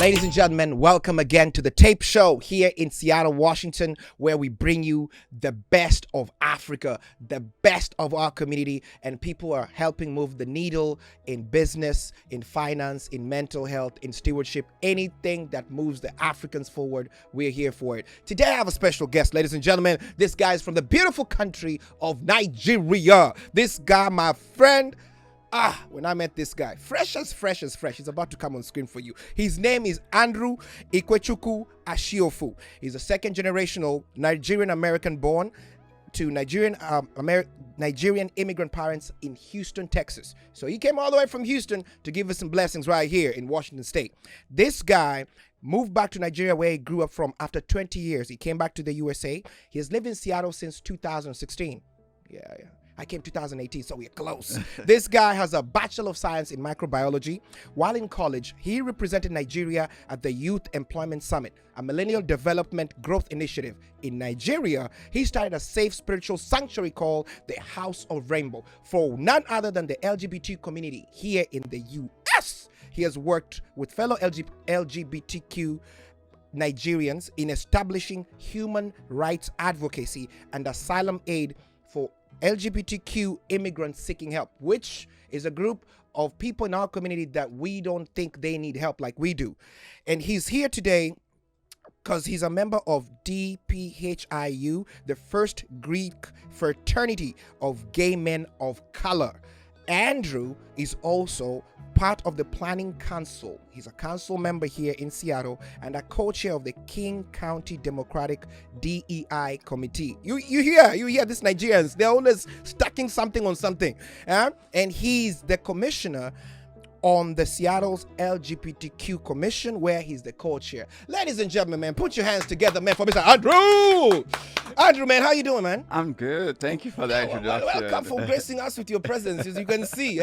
Ladies and gentlemen, welcome again to the Tape Show here in Seattle, Washington, where we bring you the best of Africa, the best of our community, and people are helping move the needle in business, in finance, in mental health, in stewardship, anything that moves the Africans forward, we're here for it. Today I have a special guest, ladies and gentlemen. This guy is from the beautiful country of Nigeria. This guy, my friend, when I met this guy, fresh. He's about to come on screen for you. His name is Andrew Ikechukwu Ashiofu. He's a second generational Nigerian American born to Nigerian immigrant parents in Houston, Texas. So he came all the way from Houston to give us some blessings right here in Washington State. This guy moved back to Nigeria where he grew up from after 20 years. He came back to the USA. He has lived in Seattle since 2016. Yeah. I came 2018, so we're close. This guy has a Bachelor of Science in Microbiology. While in college, he represented Nigeria at the Youth Employment Summit, a millennial development growth initiative. In Nigeria, he started a safe spiritual sanctuary called the House of Rainbow for none other than the LGBT community here in the US. He has worked with fellow LGBTQ Nigerians in establishing human rights advocacy and asylum aid for LGBTQ immigrants seeking help, which is a group of people in our community that we don't think they need help like we do. And he's here today because he's a member of DPHIU, the first Greek fraternity of gay men of color. Andrew is also part of the planning council. He's a council member here in Seattle and a co-chair of the King County Democratic DEI committee. You hear this Nigerians, they're always stacking something on something. And he's the commissioner on the Seattle's LGBTQ Commission, where he's the co-chair. Ladies and gentlemen, man, put your hands together, man, for Mr. Andrew. Andrew, man, how you doing, man? I'm good. Thank you for that introduction. Welcome for gracing us with your presence, as you can see.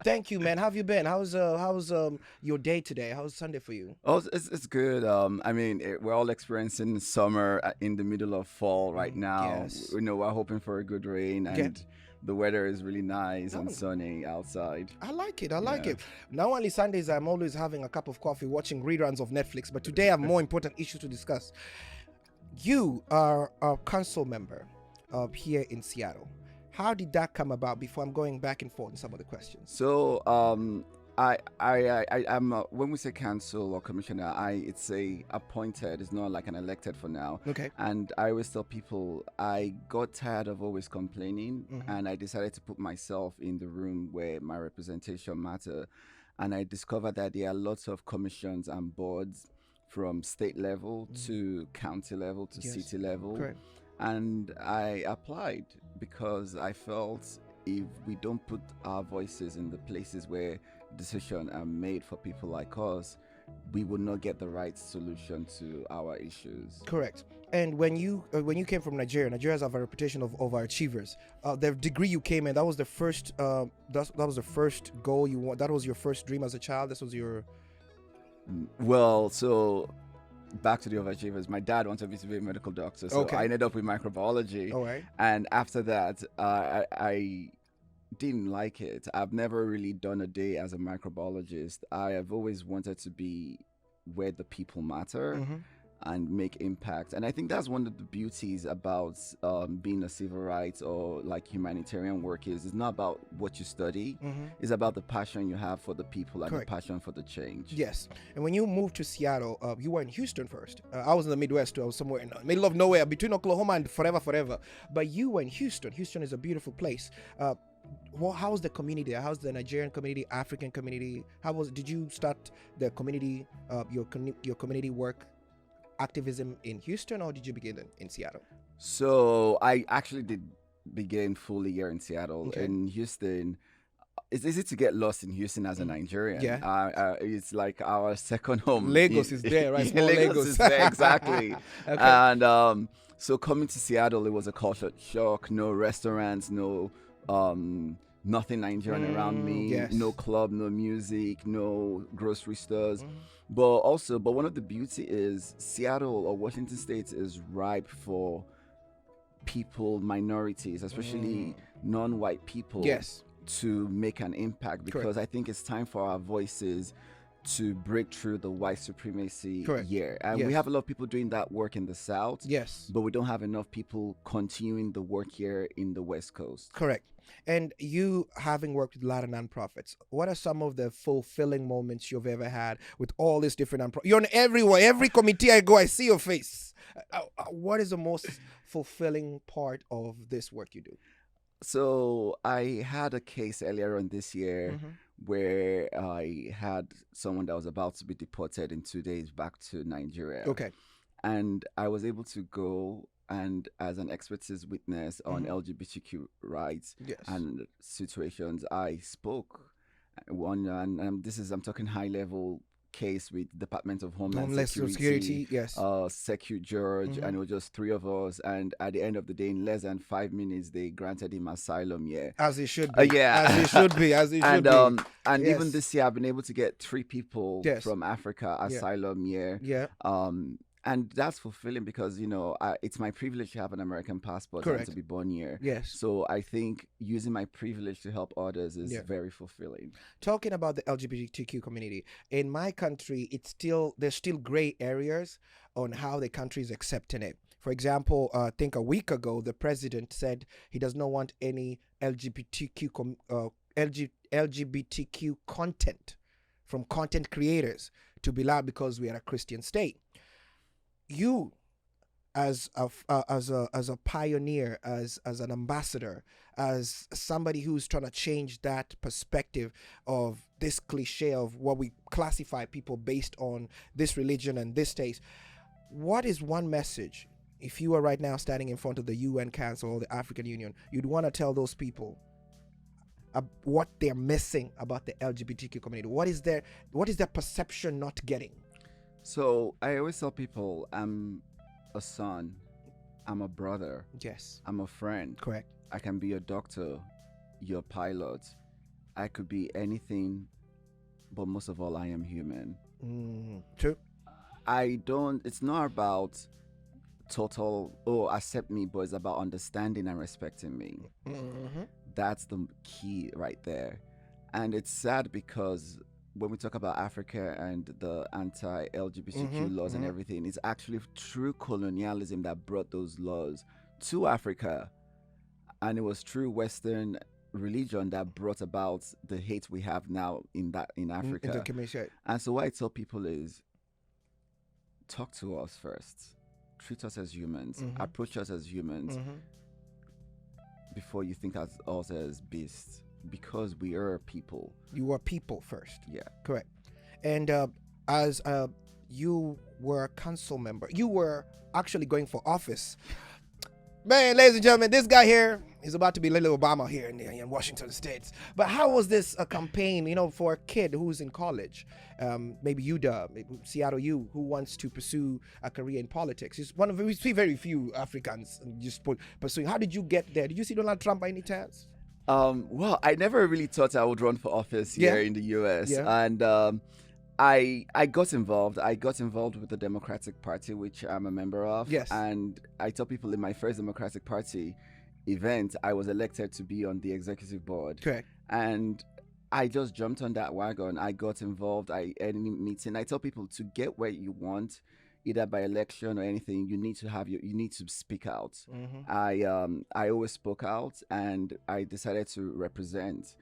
Thank you, man. How have you been? How's your day today? How's Sunday for you? Oh, it's good. We're all experiencing summer in the middle of fall right now. Yes. We're hoping for a good rain and the weather is really nice and sunny outside. I like it. Not only Sundays, I'm always having a cup of coffee, watching reruns of Netflix, but today I have more important issues to discuss. You are a council member here in Seattle. How did that come about? Before I'm going back and forth in some of the questions. So, I'm when we say council or commissioner, it's a appointed. It's not like an elected for now. Okay. And I always tell people I got tired of always complaining, and I decided to put myself in the room where my representation matter. And I discovered that there are lots of commissions and boards from state level to county level to city level. Correct. And I applied because I felt if we don't put our voices in the places where decisions are made for people like us, we would not get the right solution to our issues. Correct. And when you came from Nigeria, Nigerians have a reputation of overachievers. The degree you came in, that was the first that was the first goal you want. That was your first dream as a child. This was your. Well, so back to the overachievers. My dad wanted me to be a medical doctor, so I ended up with microbiology. All right. And after that, I didn't like it. I've never really done a day as a microbiologist. I have always wanted to be where the people matter and make impact. And I think that's one of the beauties about being a civil rights or like humanitarian work is it's not about what you study. It's about the passion you have for the people and the passion for the change. Yes. And when you moved to Seattle, you were in Houston first. I was in the Midwest too. I was somewhere in the middle of nowhere between Oklahoma and forever. But you were in Houston. Houston is a beautiful place. How's the community there? How's the Nigerian community, African community? Did you start the community, your community work activism in Houston, or did you begin in Seattle? So I actually did begin fully here in Seattle. Okay. In Houston, it's easy to get lost in Houston as a Nigerian. It's like our second home. Lagos is there, right? Small Lagos is there, exactly. Okay. And so coming to Seattle, it was a culture shock. No restaurants, no nothing Nigerian around me. No club, no music, no grocery stores. But one of the beauty is Seattle or Washington State is ripe for people, minorities, especially non-white people, to make an impact, because I think it's time for our voices to break through the white supremacy Correct. year. And Yes. we have a lot of people doing that work in the South. Yes. But we don't have enough people continuing the work here in the West Coast. Correct. And you, having worked with a lot of nonprofits, what are some of the fulfilling moments you've ever had with all these different nonprofits? You're on every committee I go, I see your face. What is the most fulfilling part of this work you do? So I had a case earlier on this year Mm-hmm. where I had someone that was about to be deported in 2 days back to Nigeria. Okay. And I was able to go and as an expertise witness on LGBTQ rights Yes. and situations, I spoke I'm talking high level case with Department of Homeland Security, yes. Secu George, and it was just 3 of us. And at the end of the day, in less than 5 minutes, they granted him asylum. Yeah, As it should be. yeah, As it should be. As it should be. And Yes. even this year, I've been able to get 3 people Yes. from Africa asylum. Yeah. And that's fulfilling because it's my privilege to have an American passport Correct. and to be born here. Yes. So I think using my privilege to help others is very fulfilling. Talking about the LGBTQ community in my country, there's still gray areas on how the country is accepting it. For example, I think a week ago, the president said he does not want any LGBTQ content from content creators to be allowed because we are a Christian state. You, as a pioneer, as an ambassador, as somebody who's trying to change that perspective of this cliche of what we classify people based on this religion and this taste, what is one message, if you are right now standing in front of the UN Council or the African Union, you'd want to tell those people what they're missing about the LGBTQ community? What is their perception not getting? So I always tell people I'm a son, I'm a brother, Yes. I'm a friend. Correct. I can be a doctor, your pilot. I could be anything, but most of all, I am human. True. It's not about total, accept me, but it's about understanding and respecting me. That's the key right there. And it's sad because when we talk about Africa and the anti-LGBTQ laws and everything, it's actually true colonialism that brought those laws to Africa. And it was true Western religion that brought about the hate we have now in Africa. In the community. And so what I tell people is, talk to us first. Treat us as humans. Approach us as humans before you think of us as beasts. Because we are people. You are people first. Yeah. Correct. And as you were a council member, you were actually going for office. Man, ladies and gentlemen, this guy here is about to be little Obama here in Washington State. But how was this a campaign, for a kid who's in college? Maybe UW, maybe Seattle U, who wants to pursue a career in politics. It's one of very few Africans just pursuing. How did you get there? Did you see Donald Trump by any chance? Well, I never really thought I would run for office here in the US. And I got involved. I got involved with the Democratic Party, which I'm a member of. Yes. And I tell people in my first Democratic Party event, I was elected to be on the executive board. Correct. And I just jumped on that wagon. I got involved. Any meeting. I tell people to get where you want, either by election or anything, you need to speak out. I always spoke out, and I decided to represent.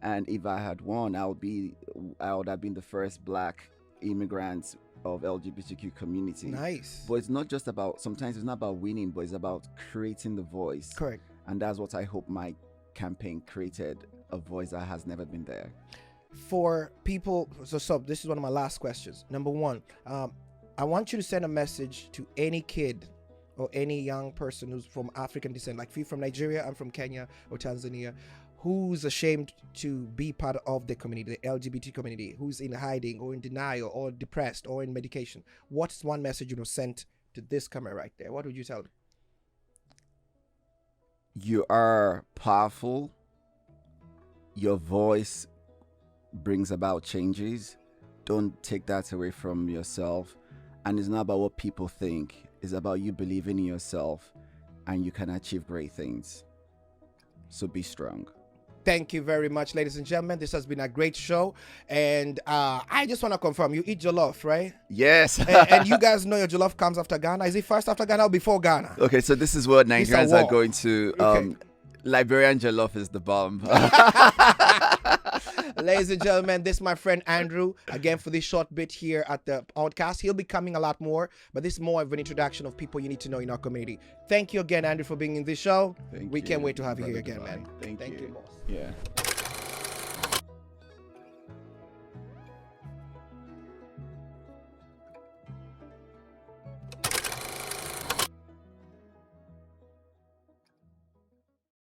And if I had won, I would have been the first Black immigrant of LGBTQ community. Nice. But it's not just about, sometimes it's not about winning, but it's about creating the voice. Correct. And that's what I hope my campaign created, a voice that has never been there. For people, so this is one of my last questions. Number one, I want you to send a message to any kid or any young person who's from African descent, like if you're from Nigeria, I'm from Kenya or Tanzania, who's ashamed to be part of the community, the LGBT community, who's in hiding or in denial or depressed or in medication. What's one message you would have sent to this camera right there? What would you tell them? You are powerful. Your voice brings about changes. Don't take that away from yourself. And it's not about what people think. It's about you believing in yourself, and you can achieve great things. So be strong. Thank you very much, ladies and gentlemen. This has been a great show. And I just want to confirm, you eat jollof, right? Yes. And you guys know your jollof comes after Ghana. Is it first after Ghana or before Ghana? Okay, so this is what Nigerians are going to. Okay. Liberian jollof is the bomb. Ladies and gentlemen, this is my friend Andrew, again, for this short bit here at the podcast. He'll be coming a lot more, but this is more of an introduction of people you need to know in our community. Thank you again, Andrew, for being in this show. We can't wait to have you here again, man. Thank you. Boss. Yeah.